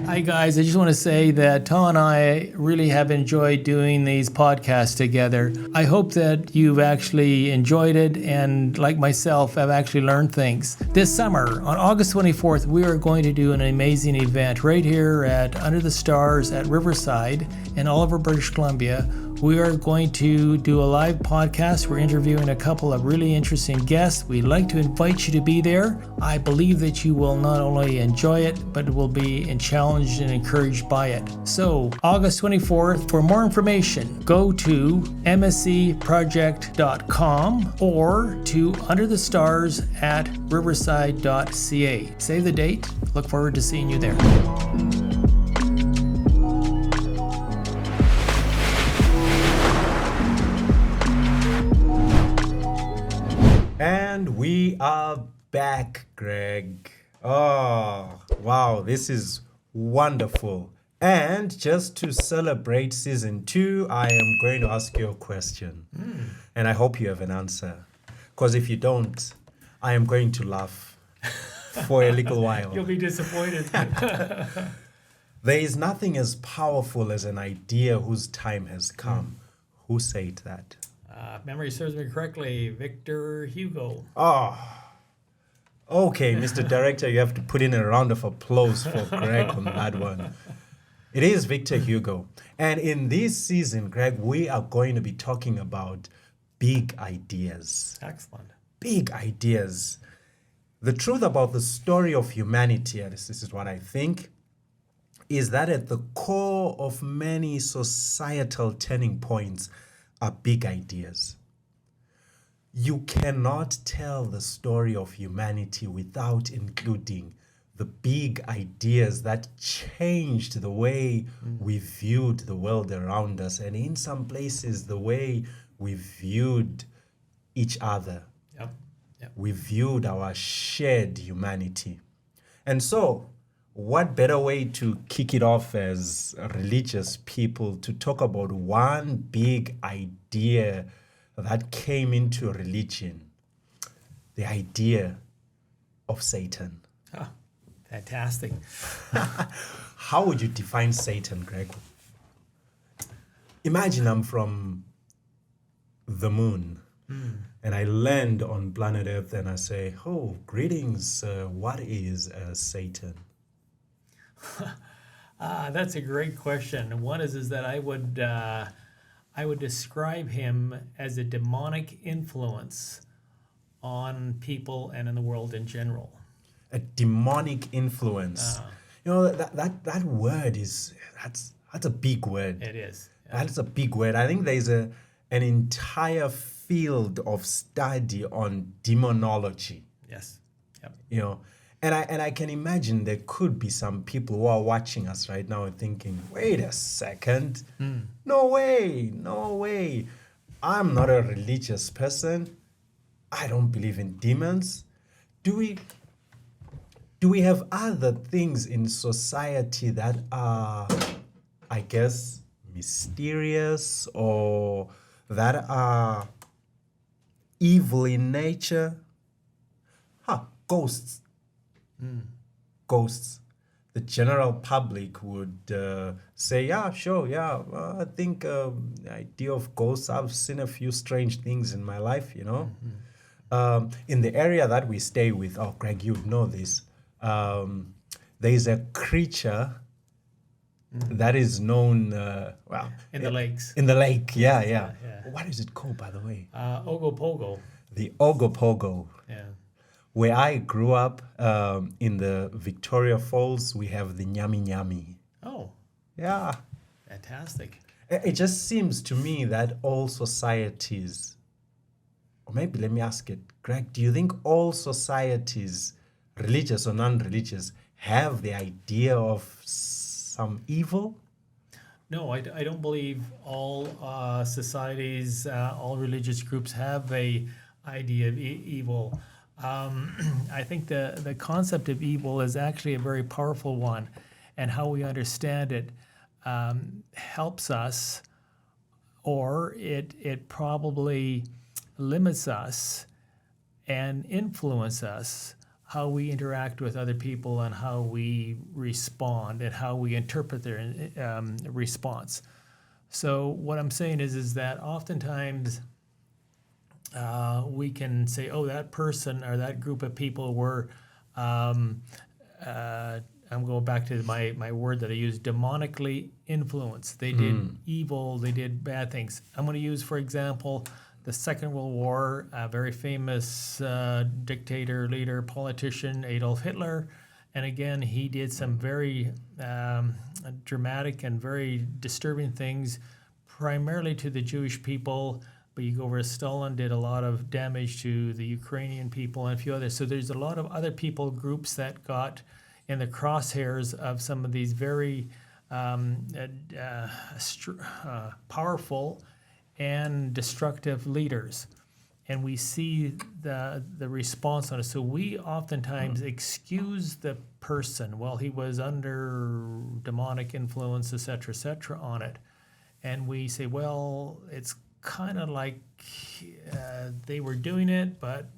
Hi, guys. I just want to say that Tom and I really have enjoyed doing these podcasts together. I hope that you've actually enjoyed it and, like myself, have actually learned things. This summer, on August 24th, we are going to do an amazing event right here at Under the Stars at Riverside in Oliver, British Columbia. We are going to do a live podcast. We're interviewing a couple of really interesting guests. We'd like to invite you to be there. I believe that you will not only enjoy it, but will be challenged and encouraged by it. So, August 24th, for more information, go to mscproject.com or to underthestars@riverside.ca. Save the date. Look forward to seeing you there. And we are back, Greg. Oh, wow, this is wonderful. And just to celebrate season 2, I am going to ask you a question. And I hope you have an answer. Because if you don't, I am going to laugh for a little while. You'll be disappointed. There is nothing as powerful as an idea whose time has come. Who said that? If memory serves me correctly, Victor Hugo. Oh, okay, Mr. Director, you have to put in a round of applause for Greg on that one. It is Victor Hugo. And in this season, Greg, we are going to be talking about big ideas. Excellent. Big ideas. The truth about the story of humanity, and this is what I think, is that at the core of many societal turning points are big ideas. You cannot tell the story of humanity without including the big ideas that changed the way we viewed the world around us, and in some places, the way we viewed each other. Yep. We viewed our shared humanity. And so, what better way to kick it off as religious people to talk about one big idea that came into religion? The idea of Satan. Oh, fantastic. How would you define Satan, Greg? Imagine I'm from the moon and I land on planet Earth and I say, oh, greetings, what is Satan? That's a great question. One is that I would describe him as a demonic influence on people and in the world in general. A demonic influence. You know, that word that's a big word. It is. That's a big word. I think there's an entire field of study on demonology. Yes. Yep. You know, and I can imagine there could be some people who are watching us right now and thinking, wait a second, no way. I'm not a religious person. I don't believe in demons. Do we have other things in society that are, I guess, mysterious or that are evil in nature? Ghosts. Ghosts. The general public would say, yeah, sure, yeah. I think the idea of ghosts, I've seen a few strange things in my life, you know. In the area that we stay with, oh, Greg, you'd know this. There's a creature that is known, In the lakes. in the lake. Yeah. Yeah. What is it called, by the way? Ogopogo. The Ogopogo. Yeah. Where I grew up, in the Victoria Falls, we have the Nyami Nyami. Oh, Yeah. fantastic. It just seems to me that all societies, or maybe let me ask it, Greg, do you think all societies, religious or non-religious, have the idea of some evil? No, I don't believe all societies, all religious groups have a idea of evil. I think the concept of evil is actually a very powerful one, and how we understand it helps us, or it probably limits us and influence us how we interact with other people and how we respond and how we interpret their response. So what I'm saying is that oftentimes we can say, oh, that person or that group of people were, I'm going back to my word that I use, demonically influenced. They did evil, they did bad things. I'm going to use, for example, the Second World War, a very famous dictator, leader, politician, Adolf Hitler. And again, he did some very dramatic and very disturbing things, primarily to the Jewish people. But you go over to Stalin, did a lot of damage to the Ukrainian people and a few others. So there's a lot of other people groups that got in the crosshairs of some of these very powerful and destructive leaders. And we see the response on it. So we oftentimes excuse the person, well, he was under demonic influence, et cetera, on it. And we say, well, it's kind of like they were doing it, but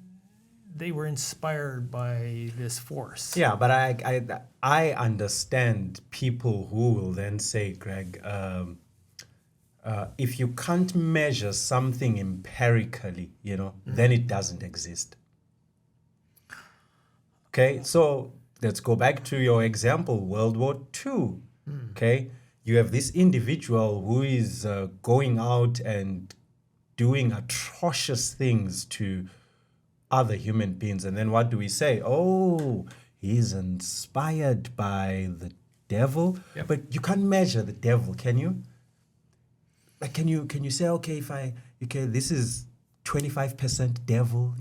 they were inspired by this force. Yeah, but I understand people who will then say, Greg, if you can't measure something empirically, then it doesn't exist. Okay, so let's go back to your example, World War II. Okay, you have this individual who is going out and doing atrocious things to other human beings. And then what do we say? Oh, he's inspired by the devil. Yep. But you can't measure the devil, can you? Like, can you say, okay, this is 25% devil,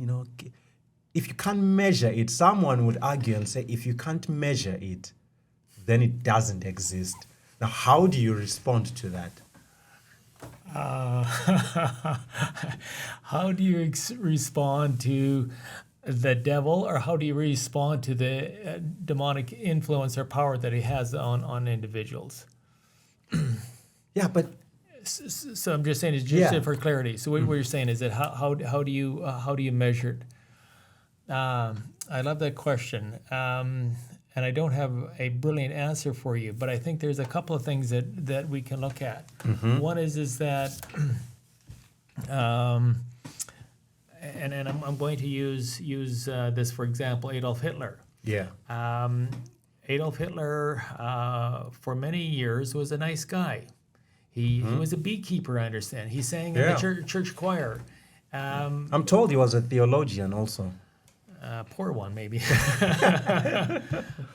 If you can't measure it, someone would argue and say, if you can't measure it, then it doesn't exist. Now, how do you respond to that? How do you respond to the devil, or how do you respond to the demonic influence or power that he has on individuals? Yeah, but so I'm just saying, it's just for clarity. So what you're saying is that how do you measure it? I love that question, and I don't have a brilliant answer for you, but I think there's a couple of things that we can look at. One is that, and I'm going to use this for example, Adolf Hitler. Yeah. Adolf Hitler, for many years, was a nice guy. He was a beekeeper, I understand. He sang in the church choir. I'm told he was a theologian also. Poor one, maybe.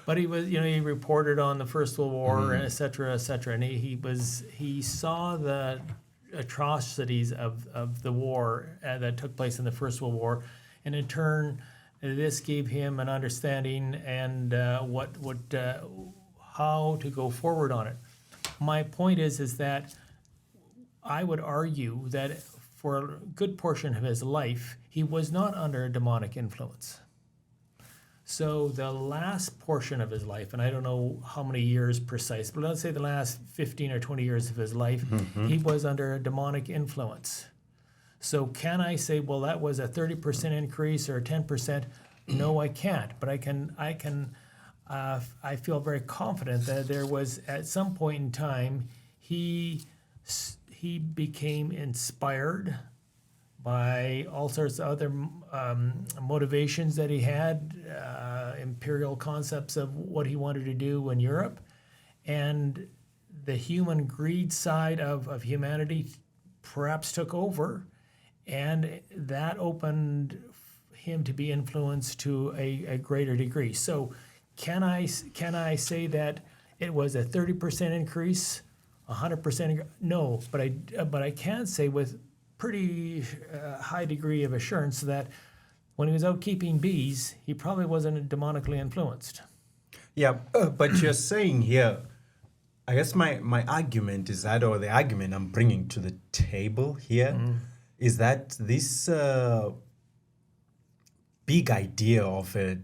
But he was, he reported on the First World War, et cetera, and he saw the atrocities of the war that took place in the First World War, and in turn, this gave him an understanding and how to go forward on it. My point is that I would argue that for a good portion of his life, he was not under a demonic influence. So the last portion of his life, and I don't know how many years precise, but let's say the last 15 or 20 years of his life, he was under a demonic influence. So can I say, well, that was a 30% increase or a 10%? No, I can't. But I feel very confident that there was, at some point in time, he became inspired by all sorts of other motivations that he had, imperial concepts of what he wanted to do in Europe, and the human greed side of humanity perhaps took over, and that opened him to be influenced to a greater degree. So can I say that it was a 30% increase, 100%? No, but I can say with pretty high degree of assurance that when he was out keeping bees, he probably wasn't demonically influenced. Yeah, but you're saying here, I guess my argument is that, or the argument I'm bringing to the table here, is that this big idea of a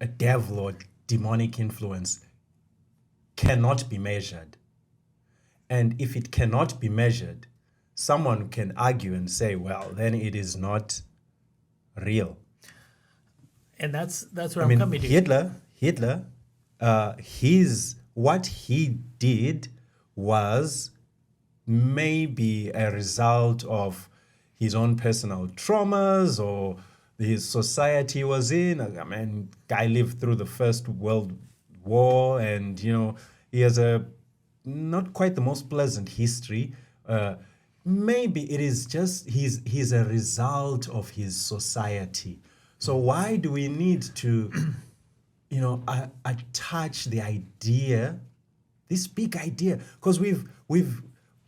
devil or demonic influence cannot be measured. And if it cannot be measured, someone can argue and say, well, then it is not real. And that's what I I'm mean, coming to. Hitler, what he did was maybe a result of his own personal traumas or his society he was in. I mean, guy lived through the First World War, and he has a not quite the most pleasant history. Maybe it is just he's a result of his society. So why do we need to, attach the idea, this big idea? Because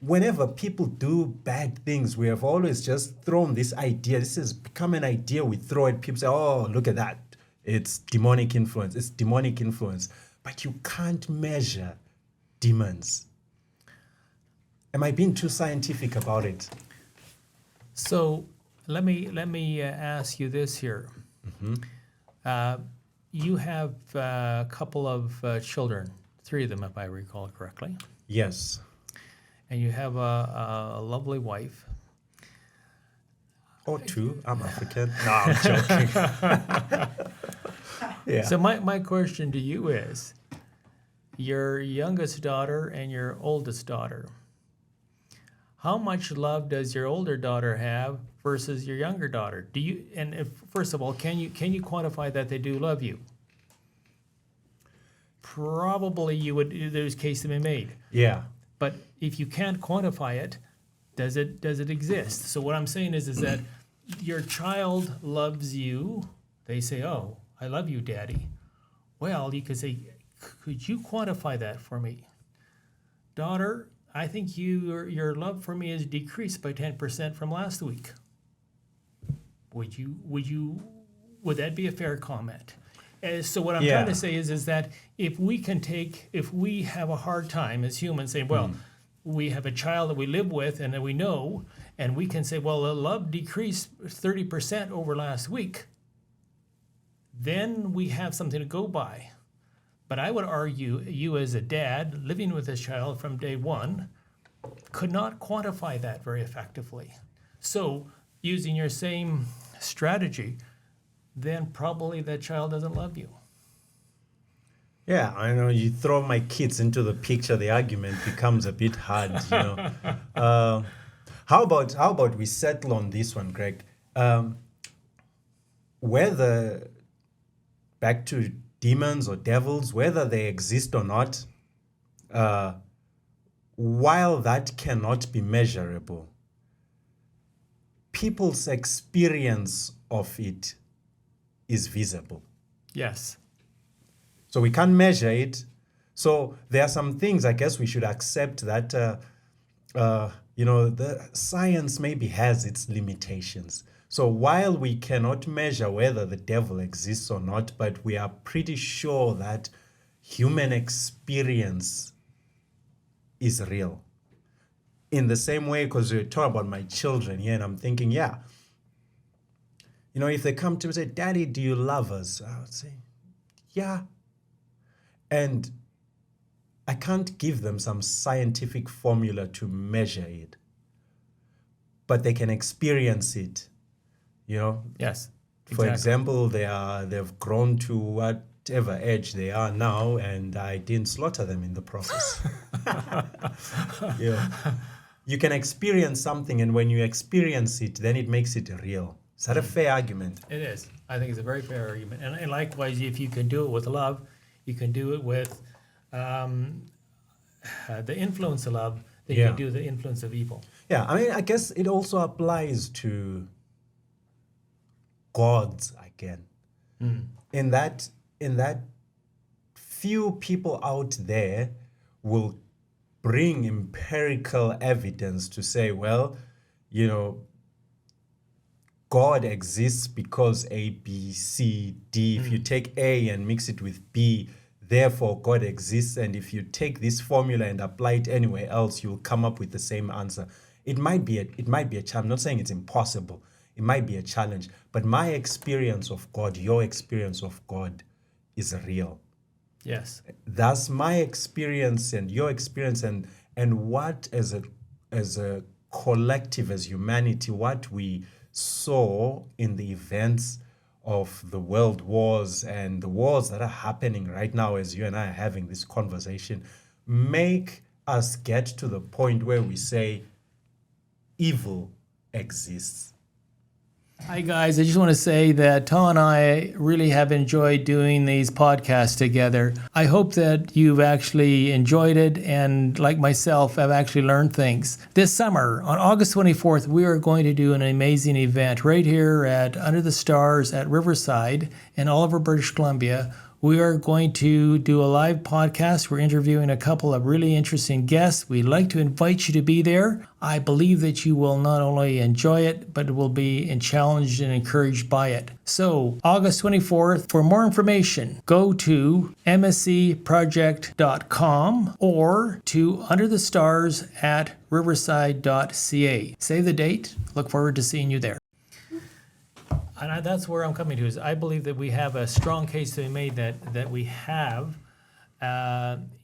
whenever people do bad things, we have always just thrown this idea. This has become an idea we throw at people. Say, "Oh, look at that! It's demonic influence. It's demonic influence." But you can't measure demons. Am I being too scientific about it? So let me ask you this here. You have a couple of children, 3 of them, if I recall correctly, Yes. and you have a lovely wife. Or 2. I'm African. No, I'm joking. Yeah. So my question to you is, your youngest daughter and your oldest daughter, how much love does your older daughter have versus your younger daughter? Do you, and if, first of all, can you quantify that they do love you? Probably you would. There's case to be made. Yeah. But if you can't quantify it, does it exist? So what I'm saying is that your child loves you. They say, "Oh, I love you, Daddy." Well, you could say, "Could you quantify that for me, daughter? I think your love for me has decreased by 10% from last week." Would that be a fair comment? So what I'm trying to say is that if we have a hard time as humans saying, well, we have a child that we live with and that we know, and we can say, well, the love decreased 30% over last week, then we have something to go by. But I would argue you as a dad living with this child from day one could not quantify that very effectively. So using your same strategy, then probably that child doesn't love you. Yeah, I know. You throw my kids into the picture, the argument becomes a bit hard, How about we settle on this one, Greg? Whether, back to demons or devils, whether they exist or not, while that cannot be measurable, people's experience of it is visible. Yes. So we can't measure it. So there are some things I guess we should accept that, the science maybe has its limitations. So while we cannot measure whether the devil exists or not, but we are pretty sure that human experience is real. In the same way, because we talk about my children here, and I'm thinking, if they come to me and say, "Daddy, do you love us?" I would say, yeah. And I can't give them some scientific formula to measure it, but they can experience it, Yes. For Exactly. example, they've grown to whatever age they are now, and I didn't slaughter them in the process. You can experience something, and when you experience it, then it makes it real. Is that a fair argument? It is. I think it's a very fair argument. And likewise, if you can do it with love, you can do it with the influence of love, then you can do the influence of evil. Yeah, I mean, I guess it also applies to gods again. In that few people out there will bring empirical evidence to say, well, God exists because A, B, C, D. If you take A and mix it with B, therefore God exists. And if you take this formula and apply it anywhere else, you'll come up with the same answer. It might be a challenge. I'm not saying it's impossible. It might be a challenge. But my experience of God, your experience of God, is real. Yes. That's my experience and your experience, and what as a collective, as humanity, what we saw in the events of the world wars and the wars that are happening right now as you and I are having this conversation make us get to the point where we say evil exists. Hi, guys. I just want to say that Tom and I really have enjoyed doing these podcasts together. I hope that you've actually enjoyed it and, like myself, have actually learned things. This summer, on August 24th, we are going to do an amazing event right here at Under the Stars at Riverside in Oliver, British Columbia. We are going to do a live podcast. We're interviewing a couple of really interesting guests. We'd like to invite you to be there. I believe that you will not only enjoy it, but will be challenged and encouraged by it. So, August 24th, for more information, go to mscproject.com or to underthestars@riverside.ca. Save the date. Look forward to seeing you there. And that's where I'm coming to, is I believe that we have a strong case to be made that we have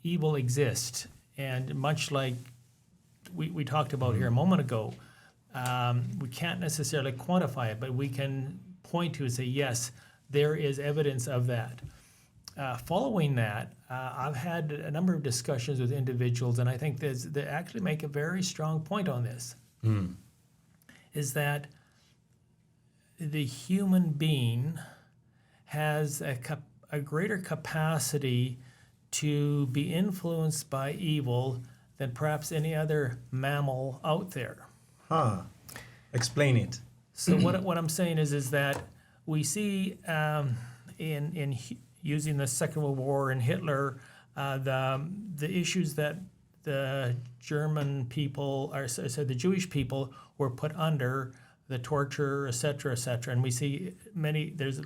evil exist. And much like we talked about here a moment ago, we can't necessarily quantify it, but we can point to and say, yes, there is evidence of that. Following that, I've had a number of discussions with individuals, and I think they actually make a very strong point on this, is that the human being has a greater capacity to be influenced by evil than perhaps any other mammal out there. Explain it. So what I'm saying is that we see in using the Second World War and Hitler, the issues that the German people, or the Jewish people, were put under, the torture, et cetera, and we see many. There's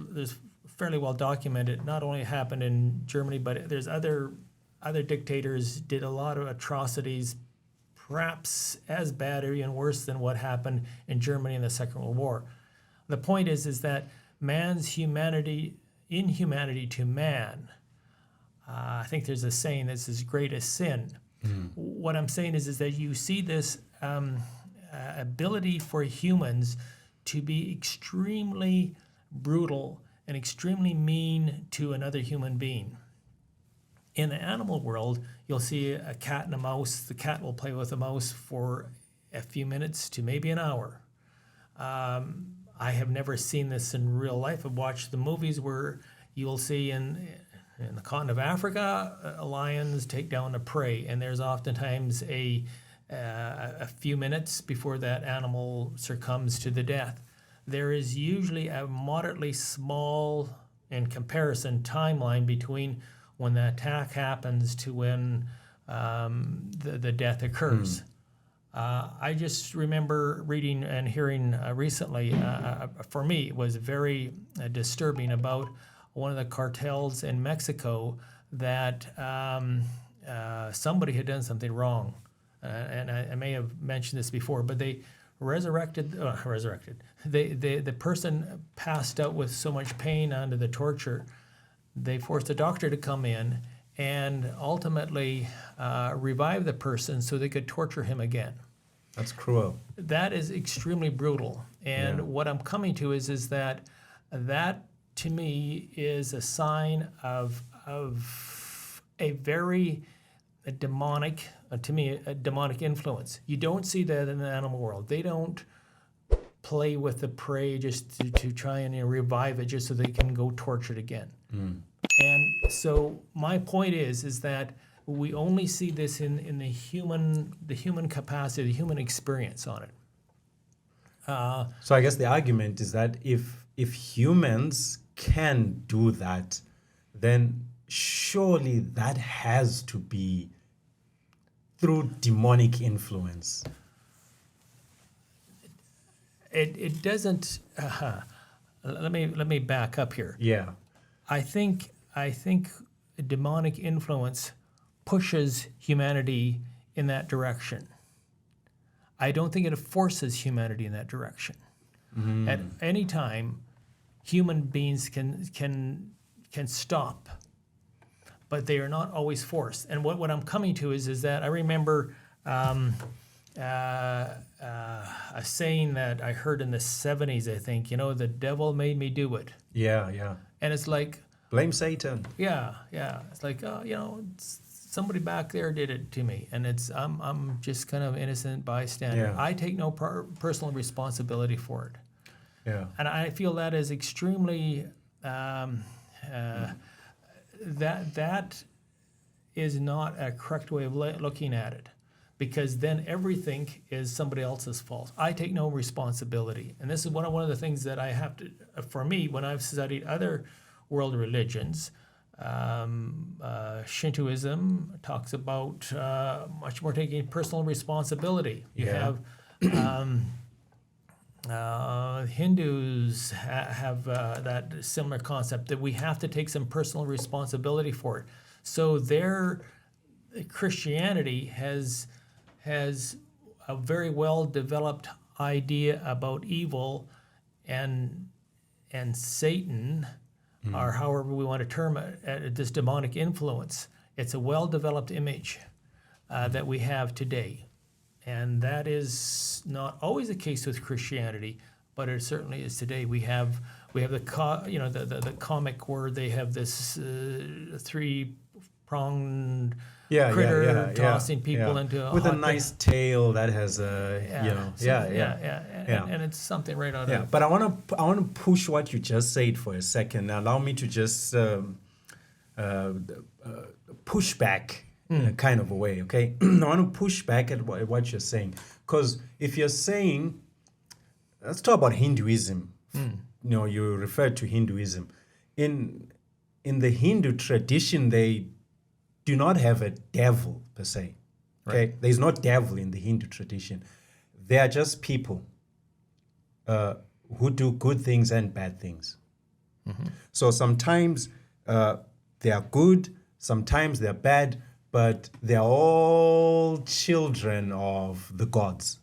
fairly well documented. Not only happened in Germany, but there's other dictators did a lot of atrocities, perhaps as bad or even worse than what happened in Germany in the Second World War. The point is that man's inhumanity to man. I think there's a saying that's his greatest sin. What I'm saying is that you see this ability for humans to be extremely brutal and extremely mean to another human being. In the animal world, you'll see a cat and a mouse. The cat will play with a mouse for a few minutes to maybe an hour. I have never seen this in real life. I've watched the movies where you'll see in the continent of Africa, lions take down a prey, and there's oftentimes a few minutes before that animal succumbs to the death. There is usually a moderately small, in comparison, timeline between when the attack happens to when the death occurs. I just remember reading and hearing recently, for me, it was very disturbing about one of the cartels in Mexico that somebody had done something wrong. And I may have mentioned this before, but they the person passed out with so much pain under the torture, they forced a doctor to come in and ultimately revive the person so they could torture him again. That's cruel. That is extremely brutal. And what I'm coming to is that to me is a sign of a very demonic, to me, a demonic influence. You don't see that in the animal world. They don't play with the prey just to try and revive it just so they can go torture it again. And so my point is that we only see this in the human capacity, the human experience on it. So I guess the argument is that if humans can do that, then surely that has to be through demonic influence. It doesn't. Let me back up here. Yeah. I think a demonic influence pushes humanity in that direction. I don't think it forces humanity in that direction. At any time, human beings can stop, but they are not always forced. And what I'm coming to is that I remember a saying that I heard in the 70s, I think, the devil made me do it. Yeah. And it's like, Blame Satan. yeah. It's like, somebody back there did it to me. And I'm just kind of innocent bystander. Yeah. I take no personal responsibility for it. Yeah. And I feel that is extremely, that is not a correct way of looking at it, because then everything is somebody else's fault. I take no responsibility. And this is one of the things that I have to, for me, when I've studied other world religions, Shintoism talks about much more taking personal responsibility. You Yeah. have Hindus have that similar concept that we have to take some personal responsibility for it. So their Christianity has a very well developed idea about evil and Satan, or however we want to term it, this demonic influence. It's a well developed image that we have today. And that is not always the case with Christianity, but it certainly is today. We have the comic where they have this three-pronged critter tossing people into a with hot a nice tail that has a and it's something right out of. But I want to push what you just said for a second. Allow me to just push back in a kind of a way, okay? I want to push back at what you're saying, because if you're saying, let's talk about Hinduism. You referred to Hinduism. In the Hindu tradition, they do not have a devil per se. Okay, Right. There's no devil in the Hindu tradition. They are just people who do good things and bad things. So sometimes they are good, sometimes they are bad, but they are all children of the gods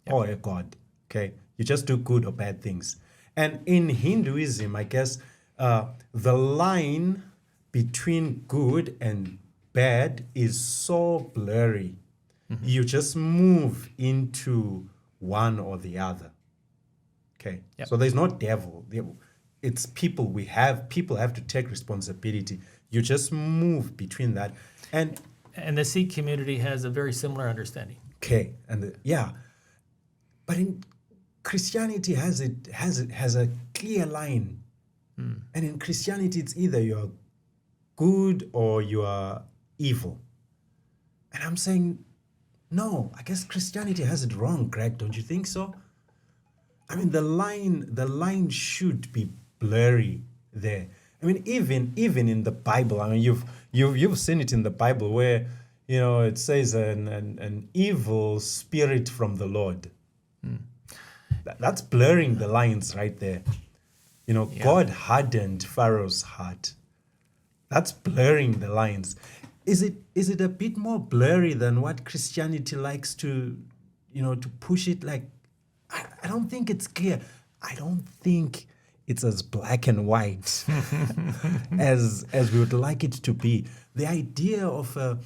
or a god. Okay, you just do good or bad things. And in Hinduism, I guess the line between good and bad is so blurry. You just move into one or the other. Okay, Yep. so there's no devil. It's people. People have to take responsibility. You just move between that, and the Sikh community has a very similar understanding. okay, but in Christianity has a clear line, and in Christianity it's either you're good or you are evil, and I'm saying no. I guess Christianity has it wrong, Greg. Don't you think so? I mean, the line should be blurry there. I mean, even in the Bible, I mean, you've seen it in the Bible where, it says an evil spirit from the Lord. That's blurring the lines right there. God hardened Pharaoh's heart. That's blurring the lines. Is it a bit more blurry than what Christianity likes to push it? Like, I don't think it's clear. I don't think it's as black and white as we would like it to be. The idea of a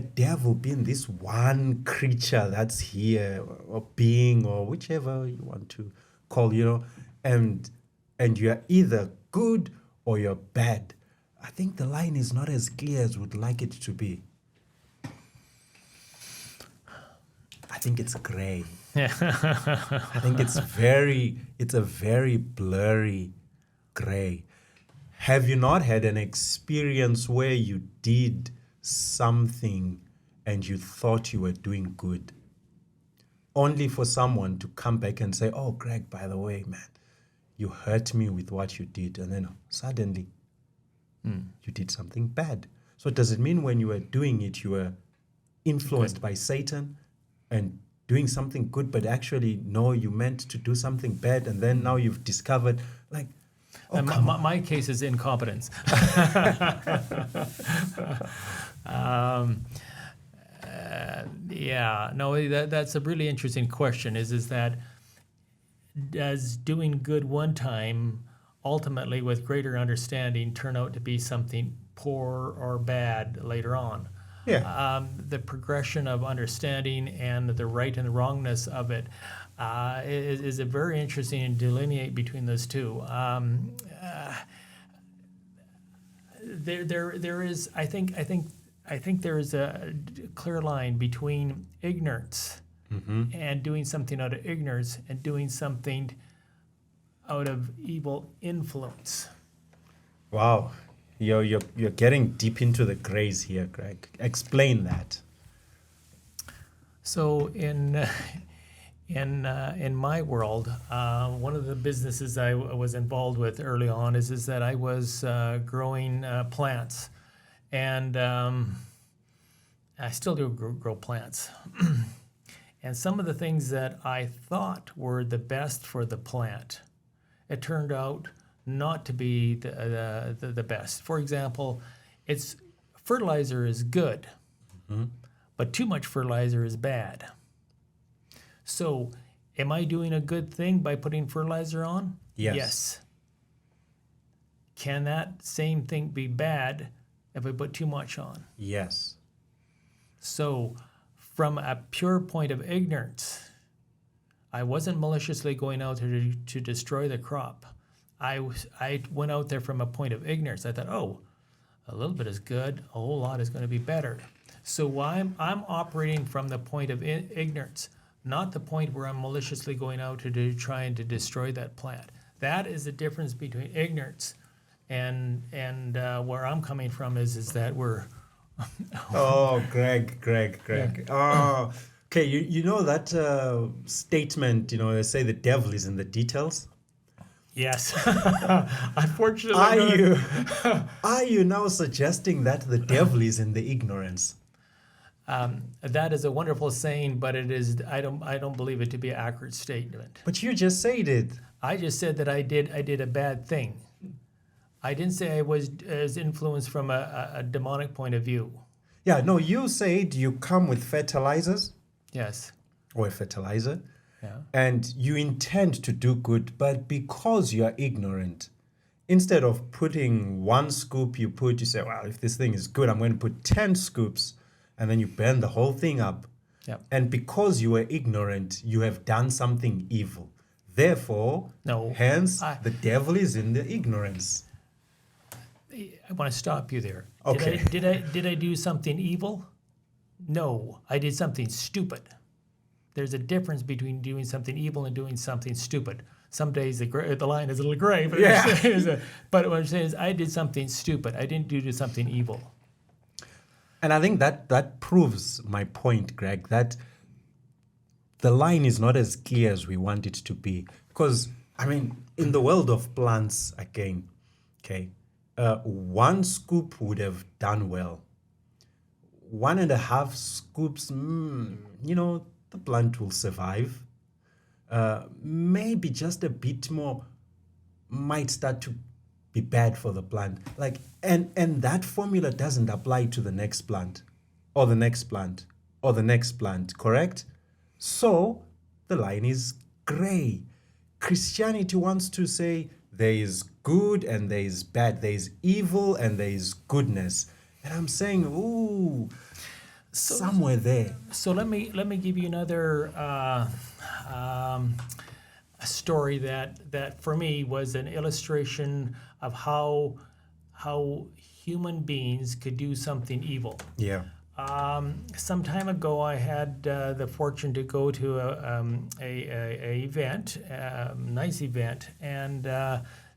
devil being this one creature that's here, or being, or whichever you want to call, and you're either good or you're bad. I think the line is not as clear as we'd like it to be. I think it's gray. I think it's a very blurry gray. Have you not had an experience where you did something and you thought you were doing good, only for someone to come back and say, "Oh, Greg, by the way, man, you hurt me with what you did," and then suddenly you did something bad? So does it mean when you were doing it, you were influenced by Satan and doing something good, but actually, no, you meant to do something bad, and then now you've discovered, like, And my case is incompetence. That's a really interesting question. Is that does doing good one time ultimately, with greater understanding, turn out to be something poor or bad later on? The progression of understanding and the right and the wrongness of it is a very interesting and delineate between those two. There is, I think there is a clear line between ignorance and doing something out of ignorance and doing something out of evil influence. Wow. You're getting deep into the grays here, Greg. Explain that. So in my world, one of the businesses I was involved with early on is that I was growing plants, and I still do grow plants. And some of the things that I thought were the best for the plant, it turned out not to be the best. For example, fertilizer is good, but too much fertilizer is bad. So, am I doing a good thing by putting fertilizer on? Yes. Can that same thing be bad if I put too much on? Yes. So, from a pure point of ignorance, I wasn't maliciously going out there to destroy the crop. I went out there from a point of ignorance. I thought, oh, a little bit is good, a whole lot is going to be better. So I'm operating from the point of ignorance, not the point where I'm maliciously going out to trying to destroy that plant. That is the difference between ignorance and where I'm coming from is that we're... Oh, Greg. Yeah. Oh, okay, you know that statement, they say the devil is in the details? Yes. Unfortunately. Are you now suggesting that the devil is in the ignorance? That is a wonderful saying, but it is. I don't believe it to be an accurate statement. But you just said it. I just said that I did a bad thing. I didn't say I was influenced from a demonic point of view. Yeah, no, you said you come with fertilizers. Yes. Or a fertilizer. Yeah. And you intend to do good, but because you are ignorant, instead of putting 1 scoop, you say, well, if this thing is good, I'm going to put 10 scoops, and then you burn the whole thing up. Yep. And because you were ignorant, you have done something evil. Therefore, hence, the devil is in the ignorance. I want to stop you there. Okay. Did I do something evil? No, I did something stupid. There's a difference between doing something evil and doing something stupid. Some days the line is a little gray, but, but what I'm saying is I did something stupid. I didn't do something evil. And I think that proves my point, Greg, that the line is not as clear as we want it to be. Because, in the world of plants, again, okay, 1 scoop would have done well. 1.5 scoops, the plant will survive. Maybe just a bit more might start to be bad for the plant. And that formula doesn't apply to the next plant, or the next plant, or the next plant, correct? So the line is gray. Christianity wants to say there is good and there is bad, there is evil and there is goodness. And I'm saying, somewhere there. So let me give you another story that for me was an illustration of how human beings could do something evil. Yeah. Some time ago, I had the fortune to go to a event, nice event, and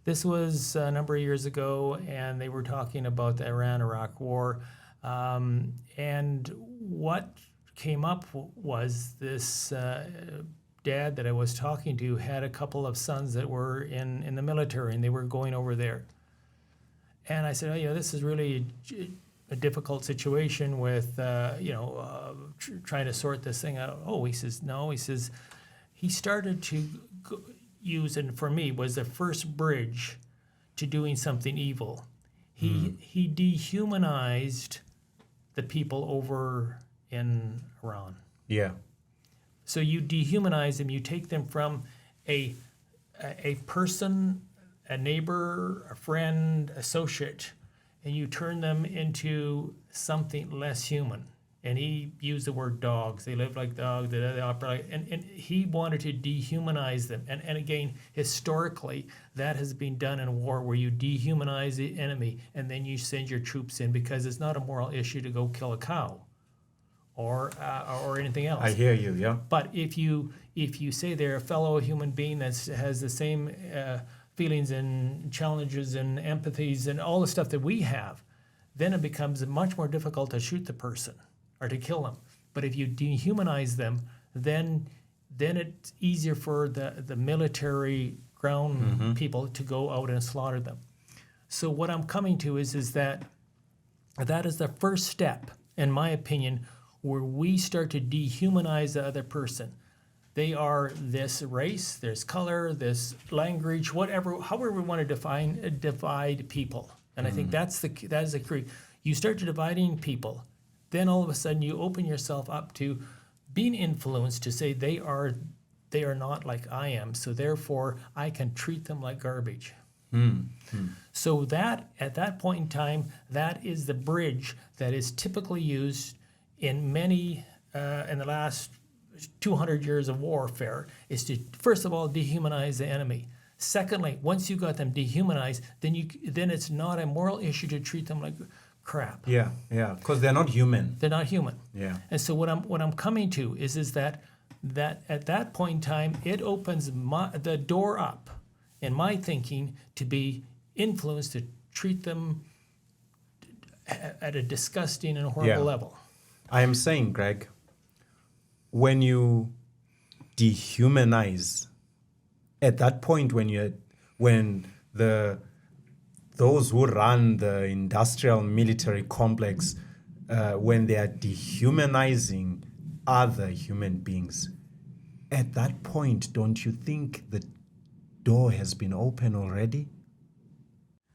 this was a number of years ago, and they were talking about the Iran-Iraq war. And what came up was this dad that I was talking to had a couple of sons that were in the military, and they were going over there. And I said, this is really a difficult situation with, trying to sort this thing out. Oh, he says, no. He says, he started to use, and for me, was the first bridge to doing something evil. He dehumanized the people over in Iran. Yeah. So you dehumanize them. You take them from a person, a neighbor, a friend, associate, and you turn them into something less human. And he used the word dogs. They live like dogs. They operate, and he wanted to dehumanize them. And again, historically, that has been done in war, where you dehumanize the enemy and then you send your troops in, because it's not a moral issue to go kill a cow or anything else. I hear you, yeah. But if you say they're a fellow human being that has the same feelings and challenges and empathies and all the stuff that we have, then it becomes much more difficult to shoot the person or to kill them. But if you dehumanize them, then it's easier for the military ground people to go out and slaughter them. So what I'm coming to is that is the first step, in my opinion, where we start to dehumanize the other person. They are this race, this color, this language, whatever, however we want to divide people. And I think that is the key. You start to dividing people, then all of a sudden you open yourself up to being influenced to say they are not like I am, so therefore I can treat them like garbage. So that at that point in time, that is the bridge that is typically used in many in the last 200 years of warfare, is to first of all dehumanize the enemy. Secondly, once you got them dehumanized, then it's not a moral issue to treat them like crap. Yeah, because they're not human. They're not human. Yeah. And so what I'm coming to is that at that point in time, it opens the door up in my thinking to be influenced to treat them at a disgusting and horrible level. I am saying, Greg, when you dehumanize, at that point when those who run the industrial military complex, when they are dehumanizing other human beings, at that point, don't you think the door has been open already?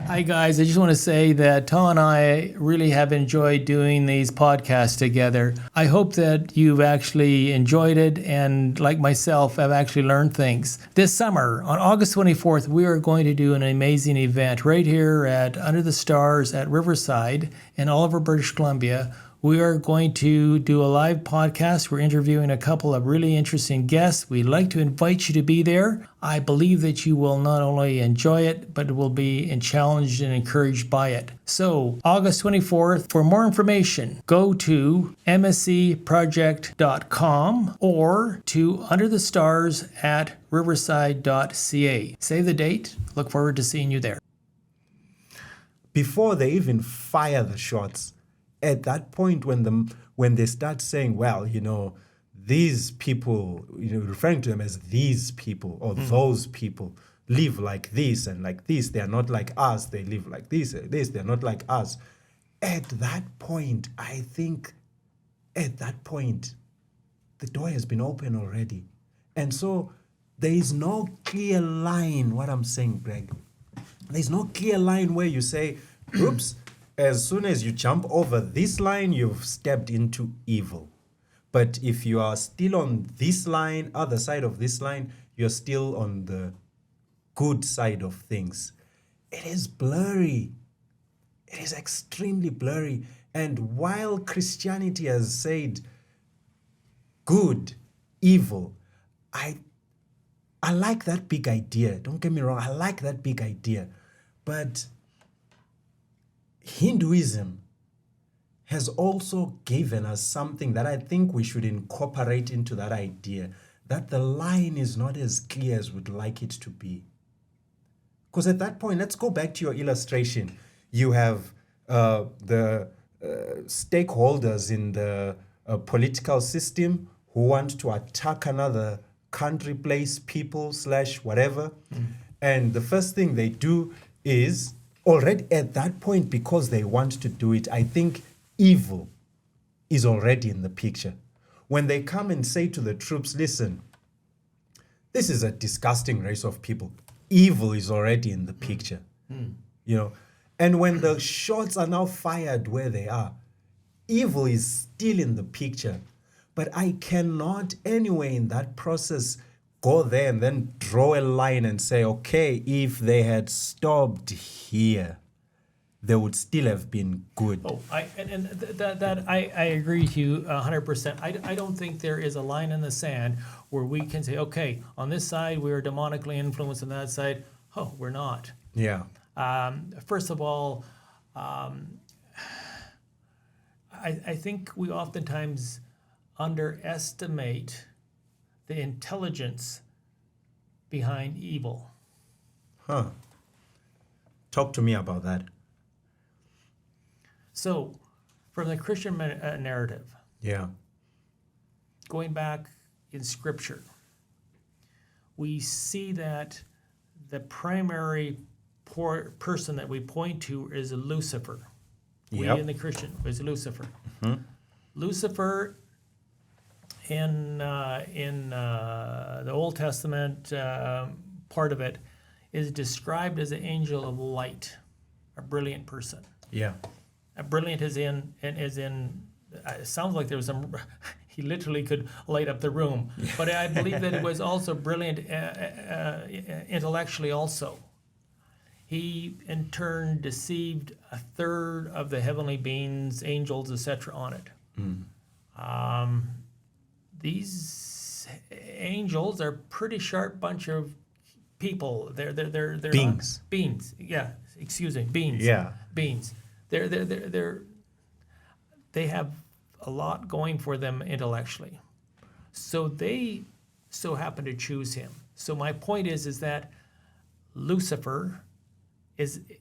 Hi guys, I just want to say that Tom and I really have enjoyed doing these podcasts together. I hope that you've actually enjoyed it, and like myself, have actually learned things. This summer, on August 24th, we are going to do an amazing event right here at Under the Stars at Riverside in Oliver, British Columbia. We are going to do a live podcast. We're interviewing a couple of really interesting guests. We'd like to invite you to be there. I believe that you will not only enjoy it, but will be challenged and encouraged by it. So, August 24th, for more information, go to mscproject.com or to underthestars@riverside.ca. Save the date. Look forward to seeing you there. Before they even fire the shots, at that point when they start saying, well, these people, referring to them as these people or those people, live like this and like this, they are not like us, they live like this, they're not like us. At that point, I think, the door has been open already. And so there is no clear line, what I'm saying, Greg. There's no clear line where you say, oops, as soon as you jump over this line, you've stepped into evil. But if you are still on this line, other side of this line, you're still on the good side of things. It is blurry. It is extremely blurry. And while Christianity has said good, evil, I like that big idea. Don't get me wrong, I like that big idea. But Hinduism has also given us something that I think we should incorporate into that idea, that the line is not as clear as we'd like it to be. Because at that point, let's go back to your illustration. You have the stakeholders in the political system who want to attack another country, place, people, / whatever. And the first thing they do is, already at that point, because they want to do it, I think evil is already in the picture. When they come and say to the troops, listen, this is a disgusting race of people, evil is already in the picture. And when the shots are now fired where they are, evil is still in the picture. But I cannot anyway in that process go there and then draw a line and say, okay, if they had stopped here, they would still have been good. Oh, I agree with you 100%. I don't think there is a line in the sand where we can say, okay, on this side we're demonically influenced, on that side, oh, we're not. Yeah. First of all, I think we oftentimes underestimate the intelligence behind evil. Huh. Talk to me about that. So, from the Christian narrative, Yeah. going back in Scripture, we see that the primary person that we point to is Lucifer. We Yep. in the Christian is Lucifer. Lucifer in the Old Testament part of it is described as an angel of light, a brilliant person. Yeah. Brilliant it sounds like there was some, he literally could light up the room. But I believe that it was also brilliant intellectually also. He, in turn, deceived a third of the heavenly beings, angels, etc. on it. These angels are pretty sharp bunch of people. They're Beings. not, beings. Yeah, excuse me, beings. Yeah. Beings. They have a lot going for them intellectually. So they so happen to choose him. So my point is that Lucifer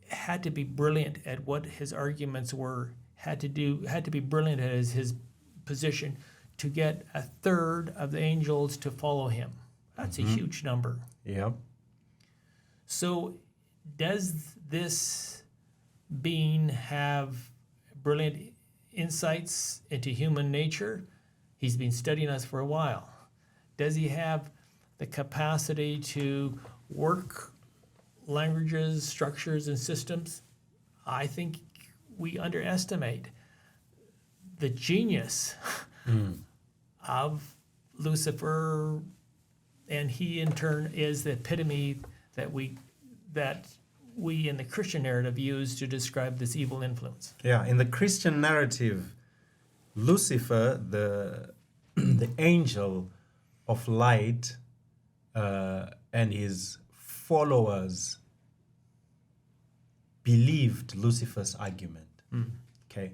had to be brilliant at what his arguments were, had to be brilliant at his position to get a third of the angels to follow him. That's a huge number. Yeah. So does this being have brilliant insights into human nature? He's been studying us for a while. Does he have the capacity to work languages, structures, and systems? I think we underestimate the genius of Lucifer, and he in turn is the epitome that we in the Christian narrative use to describe this evil influence. Yeah. In the Christian narrative, Lucifer, the angel of light, and his followers believed Lucifer's argument. Okay,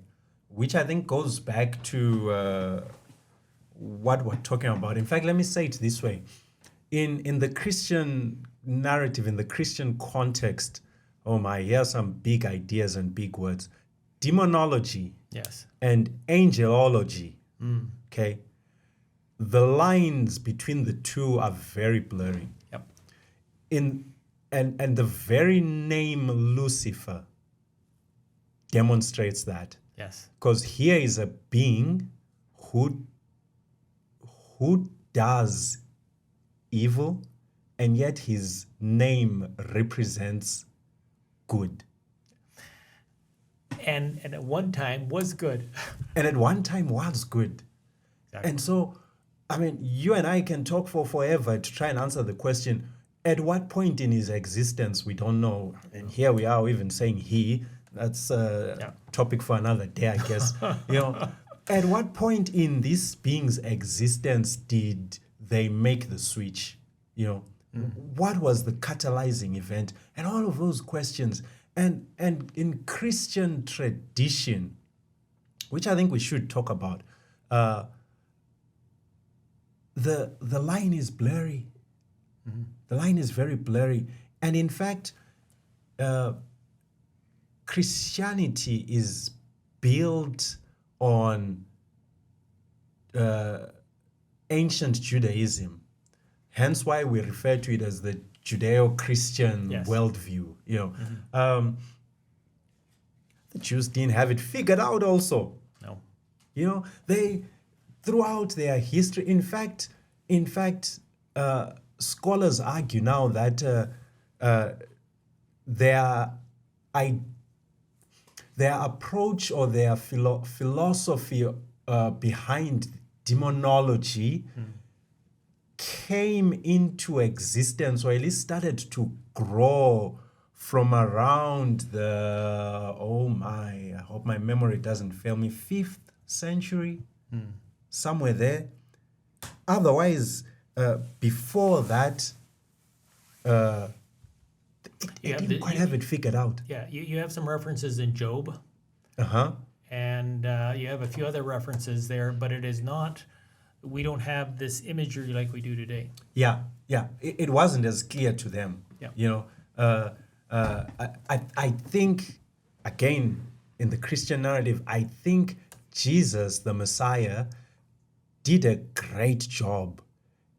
which I think goes back to what we're talking about. In fact, let me say it this way: in the Christian narrative, in the Christian context, oh my, here are some big ideas and big words: demonology, Yes. and angelology. Okay, the lines between the two are very blurry. Yep. And the very name Lucifer demonstrates that. Yes. Because here is a being who does evil, and yet his name represents good. And at one time was good. And at one time was good. Exactly. And so, I mean, you and I can talk for forever to try and answer the question, at what point in his existence, we don't know. And here we are even saying he. That's a topic for another day, I guess. At what point in this being's existence did they make the switch? What was the catalyzing event? And all of those questions. And in Christian tradition, which I think we should talk about, the line is blurry. The line is very blurry. And in fact, Christianity is built on ancient Judaism. Hence why we refer to it as the Judeo-Christian worldview. The Jews didn't have it figured out also. No. They, throughout their history, in fact, scholars argue now that their approach or their philosophy behind demonology came into existence, or at least started to grow from around the, oh my, I hope my memory doesn't fail me, 5th century, somewhere there. Otherwise, before that, they didn't quite have it figured out. Yeah, you have some references in Job, and you have a few other references there, but it is not, we don't have this imagery like we do today. Yeah. It wasn't as clear to them. Yeah. You know, I think, again, in the Christian narrative, I think Jesus, the Messiah, did a great job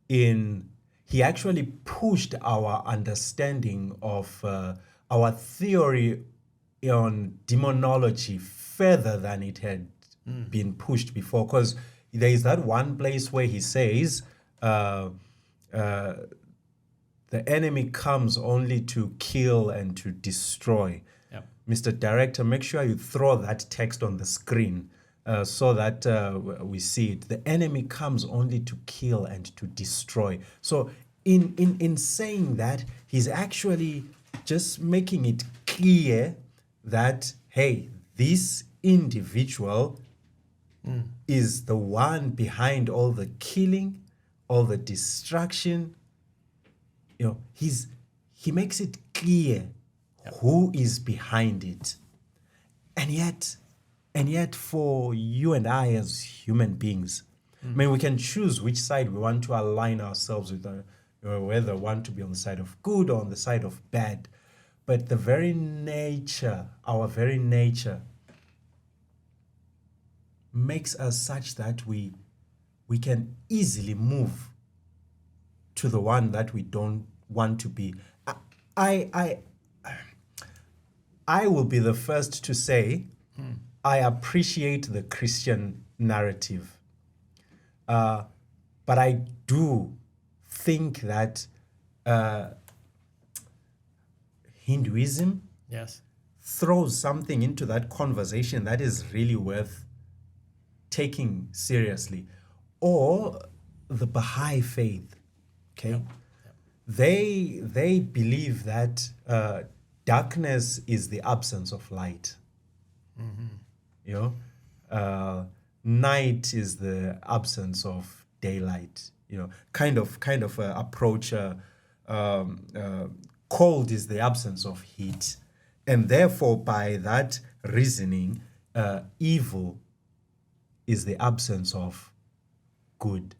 in, he actually pushed our understanding of our theory on demonology further than it had been pushed before. Because there is that one place where he says, the enemy comes only to kill and to destroy. Yep. Mr. Director, make sure you throw that text on the screen so that we see it. The enemy comes only to kill and to destroy. So in saying that, he's actually just making it clear that, hey, this individual is the one behind all the killing, all the destruction. You know, he makes it clear who is behind it. And yet for you and I as human beings, I mean, we can choose which side we want to align ourselves with, whether we want to be on the side of good or on the side of bad. But the very nature, our very nature, makes us such that we can easily move to the one that we don't want to be. I will be the first to say I appreciate the Christian narrative, but I do think that Hinduism throws something into that conversation that is really worth taking seriously, or the Baha'i faith. Okay, they believe that darkness is the absence of light. You know, night is the absence of daylight. You know, kind of approach. Cold is the absence of heat, and therefore, by that reasoning, evil is the absence of good.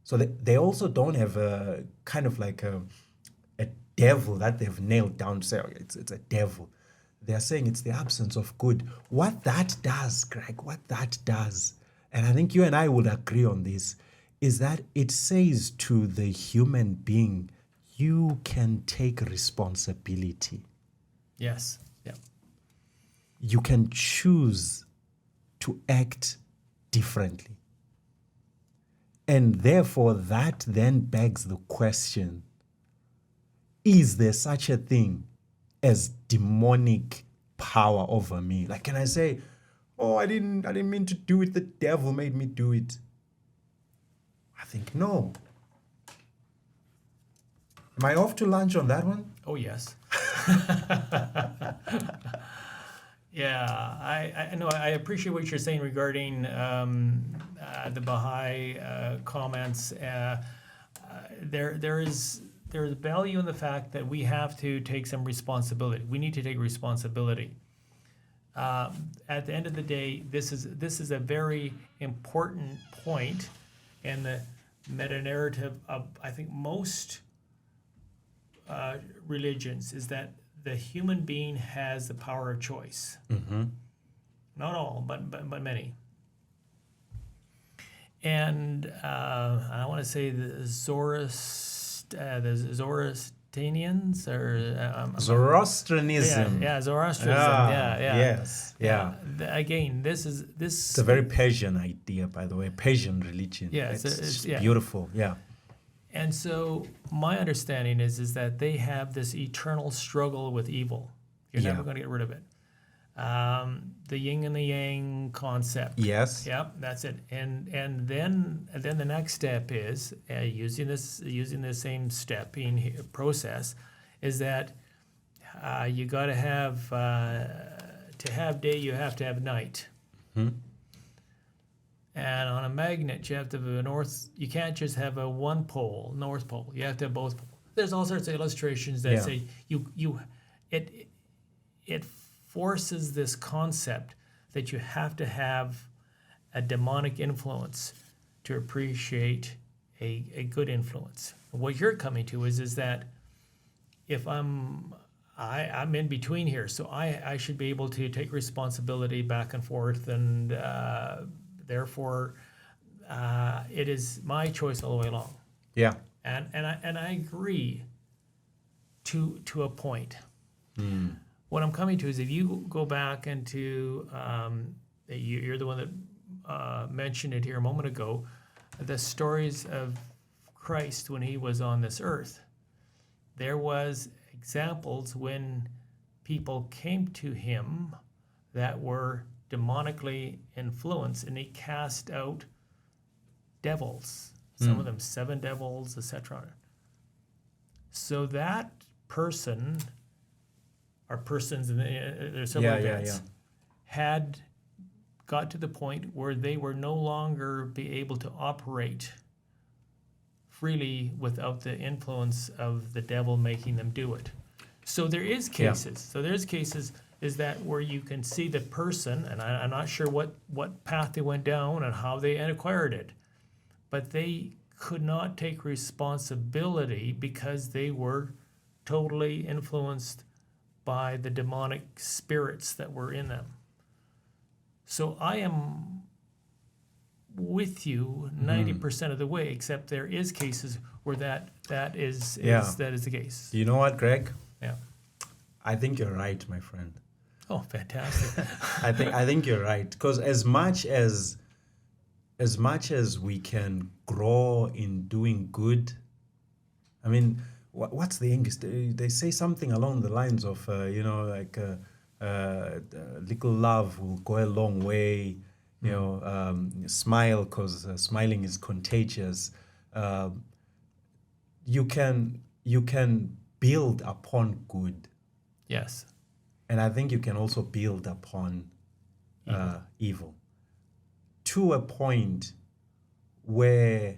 So they also don't have a kind of like a devil that they've nailed down to say, oh, it's a devil. They're saying it's the absence of good. What that does, Greg, and I think you and I would agree on this, is that it says to the human being, you can take responsibility. Yes. Yeah. You can choose to act differently. And therefore, that then begs the question, is there such a thing as demonic power over me? Like, can I say, oh, I didn't mean to do it, the devil made me do it? I think no. Am I off to lunch on that one? Oh, yes. Yeah, I know. I appreciate what you're saying regarding the Baha'i comments. There's value in the fact that we have to take some responsibility. We need to take responsibility. At the end of the day, this is a very important point in the meta narrative of, I think, most religions, is that the human being has the power of choice. Not all, but many. And I want to say the Zoroastrians or Zoroastrianism. Yeah, Zoroastrianism. Yes. Again, this. It's a very Persian idea, by the way. Persian religion. Yeah, it's beautiful. Yeah. And so my understanding is that they have this eternal struggle with evil. You're never going to get rid of it. The yin and the yang concept. Yes. Yep, that's it. And then the next step is using the same stepping process, is that you got to have day, you have to have night. Hmm? And on a magnet, you have to have a north. You can't just have a one pole, north pole. You have to have both poles. There's all sorts of illustrations that Yeah. say it forces this concept that you have to have a demonic influence to appreciate a good influence. What you're coming to is that if I'm in between here, so I should be able to take responsibility back and forth, and therefore it is my choice all the way along. Yeah. And I agree to a point. Mm. What I'm coming to is if you go back into you're the one that mentioned it here a moment ago, the stories of Christ when he was on this earth. There was examples when people came to him that were demonically influenced, and he cast out devils. Some of them 7 devils, etc. So that person, or persons, and there's several events, had got to the point where they were no longer be able to operate freely without the influence of the devil making them do it. So there is cases. So there's cases is that where you can see the person, and I'm not sure what path they went down and how they acquired it, but they could not take responsibility because they were totally influenced by the demonic spirits that were in them. So I am with you 90% of the way, except there is cases where that is the case. You know what, Greg? Yeah. I think you're right, my friend. Oh, fantastic. I think you're right, because as much as we can grow in doing good, I mean, what's the English? They say something along the lines of little love will go a long way. Smile, because smiling is contagious. You can build upon good. Yes. And I think you can also build upon evil to a point where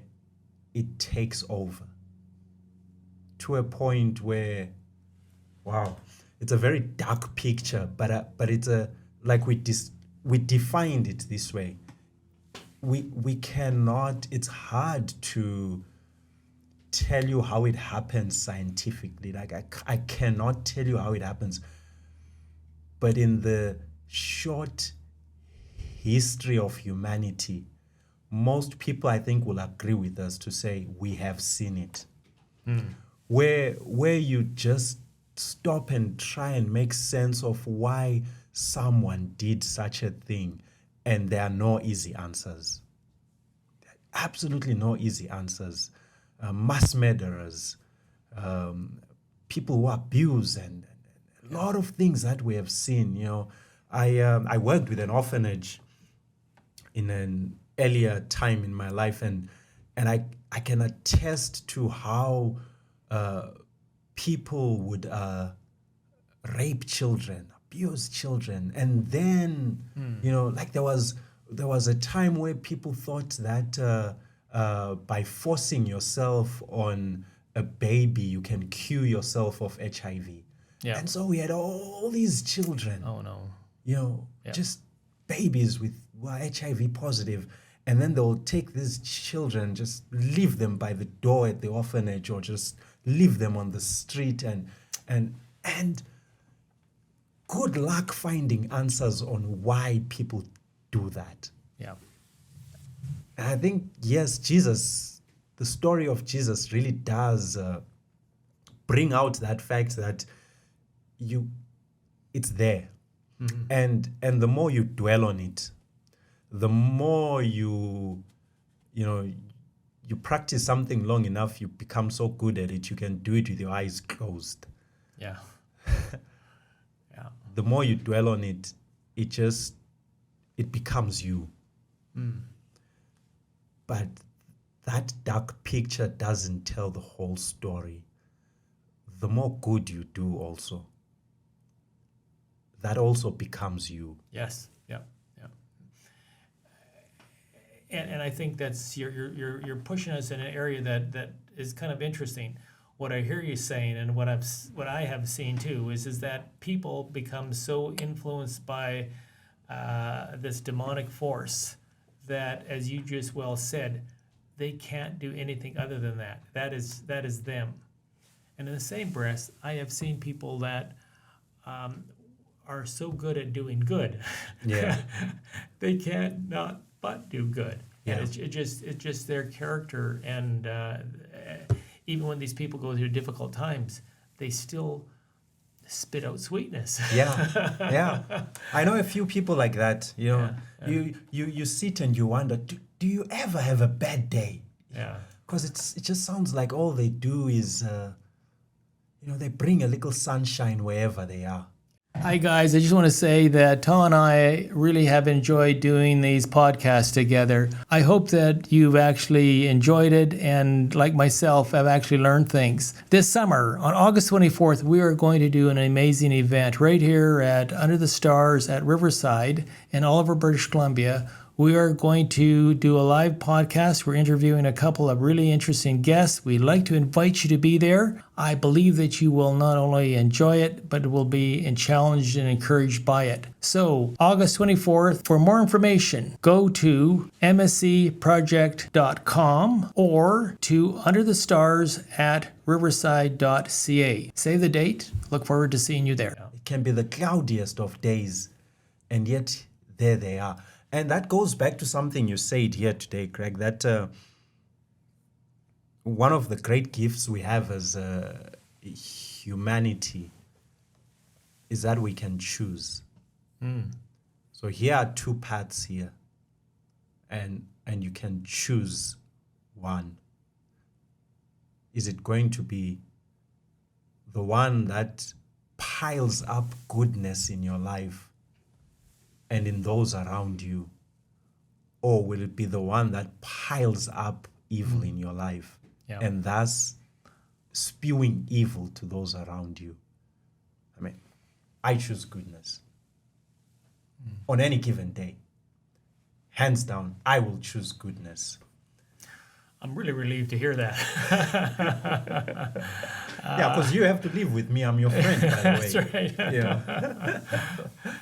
it takes over. To a point where, wow, it's a very dark picture, but it's like we defined it this way. We cannot. It's hard to tell you how it happens scientifically. Like I cannot tell you how it happens. But in the short history of humanity, most people, I think, will agree with us to say we have seen it. Where you just stop and try and make sense of why someone did such a thing, and there are no easy answers. Absolutely no easy answers. Mass murderers, people who abuse, and a lot of things that we have seen. I worked with an orphanage in an earlier time in my life, and I can attest to how people would rape children, abuse children, and then like there was a time where people thought that by forcing yourself on a baby you can cure yourself of HIV. Yeah. And so we had all these children. Oh no. Just babies with HIV positive, and then they'll take these children, just leave them by the door at the orphanage, or just leave them on the street, and good luck finding answers on why people do that. Yeah. And I think, yes, Jesus, the story of Jesus really does bring out that fact that it's there. And the more you dwell on it, the more you practice something long enough, you become so good at it, you can do it with your eyes closed. Yeah. Yeah. The more you dwell on it, it becomes you. But that dark picture doesn't tell the whole story. The more good you do also, that also becomes you. Yes. Yeah. Yeah. And I think that's you're pushing us in an area that is kind of interesting. What I hear you saying, and what I have seen too, is that people become so influenced by this demonic force that, as you just well said, they can't do anything other than that. That is them. And in the same breath, I have seen people that are so good at doing good, Yeah. they can't not but do good. Yeah. And it's just their character. And even when these people go through difficult times, they still spit out sweetness. Yeah, yeah. I know a few people like that. You know, you sit and you wonder, do you ever have a bad day? Yeah. Because it just sounds like all they do is, they bring a little sunshine wherever they are. Hi guys, I just want to say that Tom and I really have enjoyed doing these podcasts together. I hope that you've actually enjoyed it and, like myself, have actually learned things. This summer, on August 24th, we are going to do an amazing event right here at Under the Stars at Riverside in Oliver, British Columbia. We are going to do a live podcast. We're interviewing a couple of really interesting guests. We'd like to invite you to be there. I believe that you will not only enjoy it, but will be challenged and encouraged by it. So, August 24th, for more information, go to mscproject.com or to Under the Stars at riverside.ca. Save the date. Look forward to seeing you there. It can be the cloudiest of days, and yet there they are. And that goes back to something you said here today, Craig, that one of the great gifts we have as humanity is that we can choose. So here are two paths here, and you can choose one. Is it going to be the one that piles up goodness in your life and in those around you? Or will it be the one that piles up evil in your life and thus spewing evil to those around you? I mean, I choose goodness. On any given day, hands down, I will choose goodness. I'm really relieved to hear that. Yeah, because you have to live with me. I'm your friend, by the way. That's right. Yeah.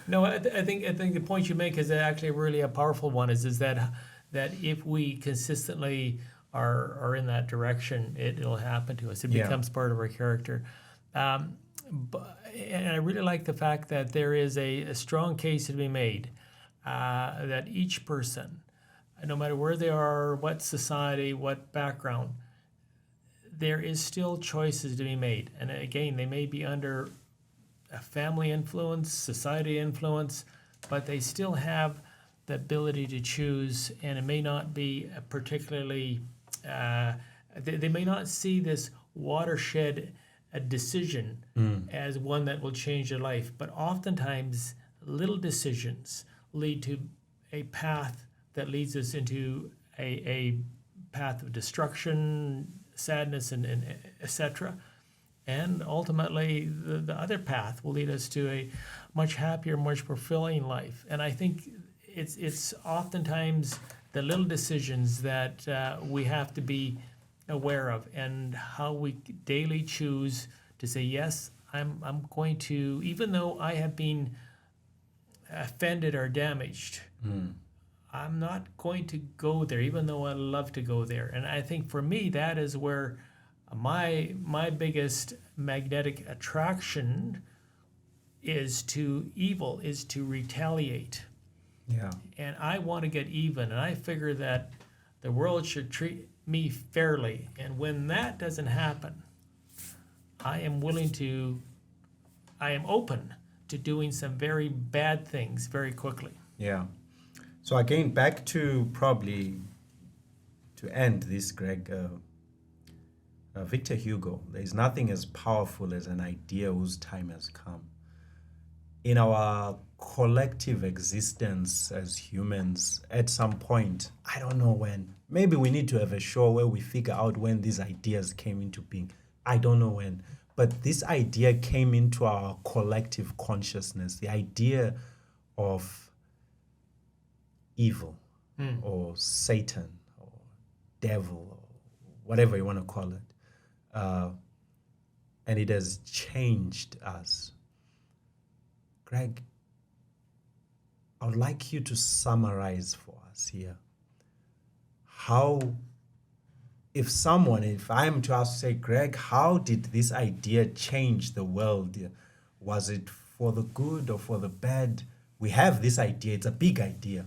No, I think the point you make is actually really a powerful one. Is that if we consistently are in that direction, it'll happen to us. It becomes part of our character. And I really like the fact that there is a strong case to be made that each person, no matter where they are, what society, what background, there is still choices to be made. And again, they may be under a family influence, society influence, but they still have the ability to choose, and it may not be a particularly, they may not see this watershed decision as one that will change their life, but oftentimes little decisions lead to a path that leads us into a path of destruction, sadness, and etc. And ultimately, the other path will lead us to a much happier, much fulfilling life. And I think it's oftentimes the little decisions that we have to be aware of, and how we daily choose to say, yes, I'm going to, even though I have been offended or damaged, I'm not going to go there, even though I love to go there. And I think for me, that is where my biggest magnetic attraction is to evil, is to retaliate. Yeah. And I want to get even, and I figure that the world should treat me fairly. And when that doesn't happen, I am open to doing some very bad things very quickly. Yeah. So again, back to probably to end this, Greg, Victor Hugo, there is nothing as powerful as an idea whose time has come. In our collective existence as humans, at some point, I don't know when, maybe we need to have a show where we figure out when these ideas came into being. I don't know when, But this idea came into our collective consciousness, the idea of evil or Satan or devil or whatever you want to call it. And it has changed us. Greg, I would like you to summarize for us here how, if I'm to ask, say, Greg, how did this idea change the world? Was it for the good or for the bad? We have this idea, it's a big idea.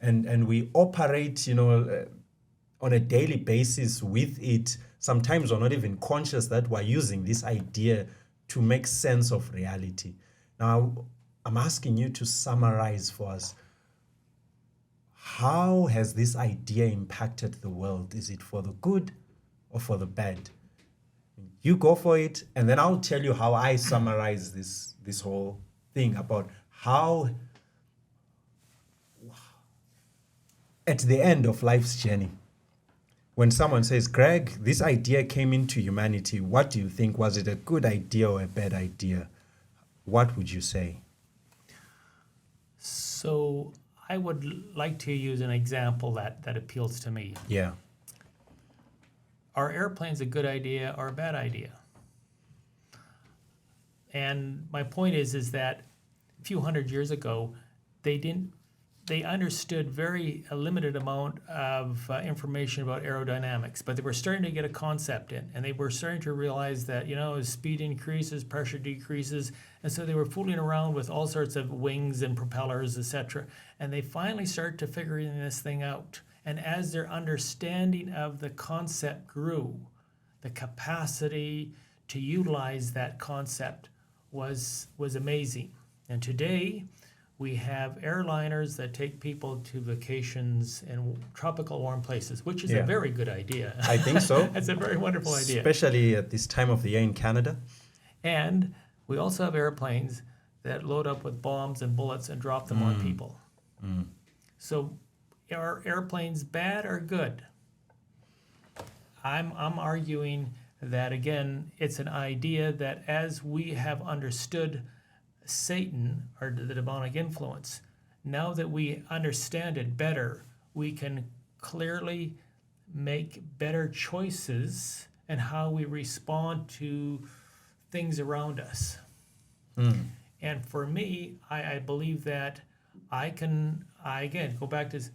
And we operate, on a daily basis with it. Sometimes we're not even conscious that we're using this idea to make sense of reality. Now, I'm asking you to summarize for us. How has this idea impacted the world? Is it for the good or for the bad? You go for it, and then I'll tell you how I summarize this whole thing about how, at the end of life's journey, when someone says, Greg, this idea came into humanity, what do you think? Was it a good idea or a bad idea? What would you say? So I would like to use an example that appeals to me. Yeah. Are airplanes a good idea or a bad idea? And my point is that a few hundred years ago, they understood a limited amount of information about aerodynamics, but they were starting to get a concept in, and they were starting to realize that, as speed increases, pressure decreases, and so they were fooling around with all sorts of wings and propellers, etc. And they finally started to figure this thing out. And as their understanding of the concept grew, the capacity to utilize that concept was amazing. And today, we have airliners that take people to vacations in tropical warm places, which is a very good idea. I think so. It's a very wonderful idea. Especially at this time of the year in Canada. And we also have airplanes that load up with bombs and bullets and drop them on people. So are airplanes bad or good? I'm arguing that, again, it's an idea that as we have understood Satan, or the demonic influence, now that we understand it better, we can clearly make better choices in how we respond to things around us. And for me, I believe that I again go back to this,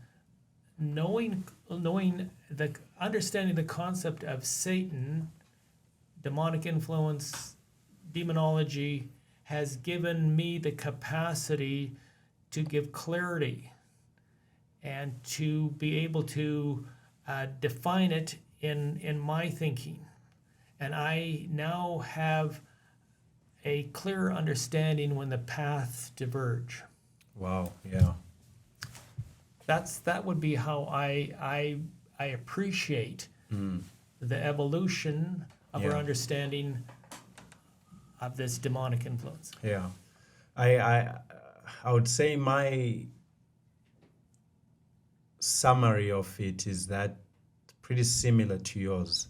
knowing understanding the concept of Satan, demonic influence, demonology, has given me the capacity to give clarity and to be able to define it in my thinking. And I now have a clearer understanding when the paths diverge. Wow, yeah. That would be how I appreciate the evolution of our understanding of this demonic influence. Yeah. I would say my summary of it is that pretty similar to yours.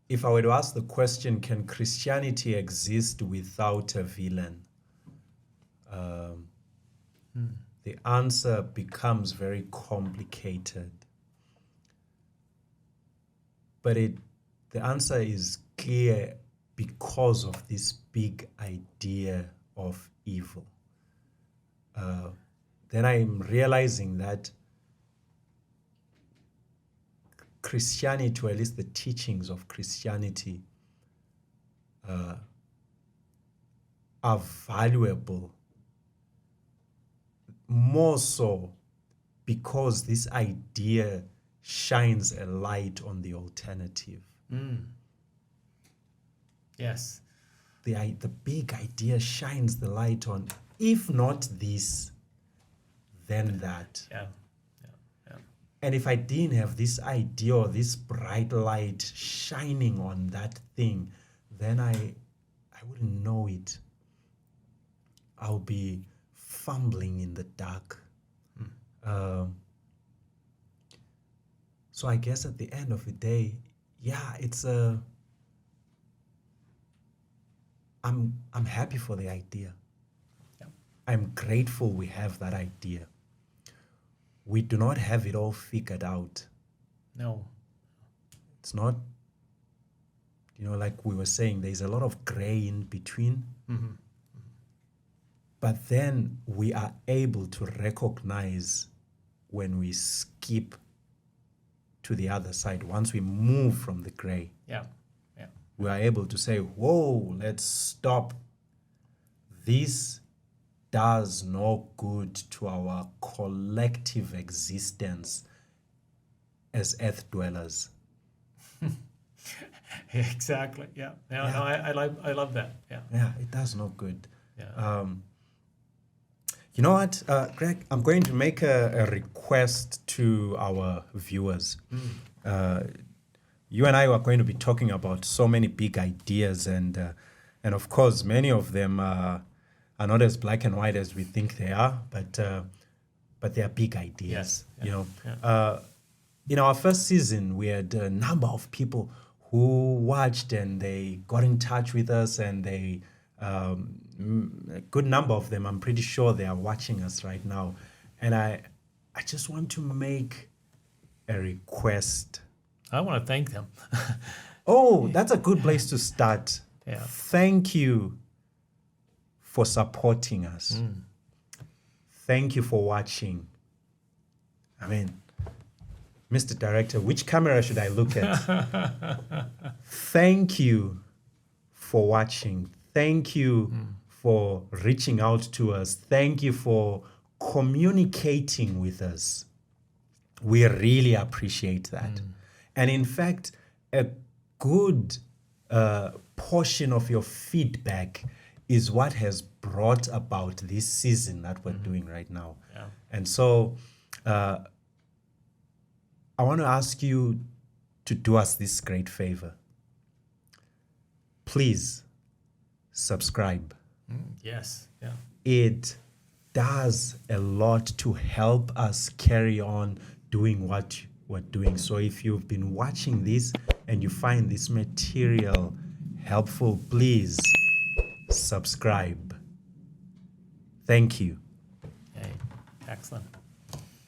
If I were to ask the question, can Christianity exist without a villain? The answer becomes very complicated. But the answer is clear because of this big idea of evil. Then I'm realizing that Christianity, or at least the teachings of Christianity, are valuable more so because this idea shines a light on the alternative. Yes. The big idea shines the light on, if not this, then that. Yeah. And if I didn't have this idea or this bright light shining on that thing, then I wouldn't know it. I'll be fumbling in the dark. So I guess at the end of the day, yeah, I'm happy for the idea. Yeah. I'm grateful we have that idea. We do not have it all figured out. No. It's not, like we were saying, there's a lot of gray in between. Mm-hmm. But then we are able to recognize when we skip to the other side. Once we move from the gray, Yeah. Yeah. we are able to say, whoa, let's stop. This does no good to our collective existence as earth dwellers. Exactly. Yeah. No, no, I love that. Yeah. Yeah, it does no good. Yeah. You know what, Greg? I'm going to make a request to our viewers. You and I are going to be talking about so many big ideas, and of course, many of them are not as black and white as we think they are, but they are big ideas. Yes. In our first season, we had a number of people who watched and they got in touch with us, and they. A good number of them, I'm pretty sure they are watching us right now. And I just want to make a request. I want to thank them. Oh, that's a good place to start. Yeah. Thank you for supporting us. Thank you for watching. I mean, Mr. Director, which camera should I look at? Thank you for watching. Thank you for reaching out to us. Thank you for communicating with us. We really appreciate that. And in fact, a good portion of your feedback is what has brought about this season that we're doing right now. Yeah. And so I want to ask you to do us this great favor. Please subscribe. Yes. Yeah. It does a lot to help us carry on doing what we're doing. So if you've been watching this and you find this material helpful, please subscribe. Thank you. Hey, excellent.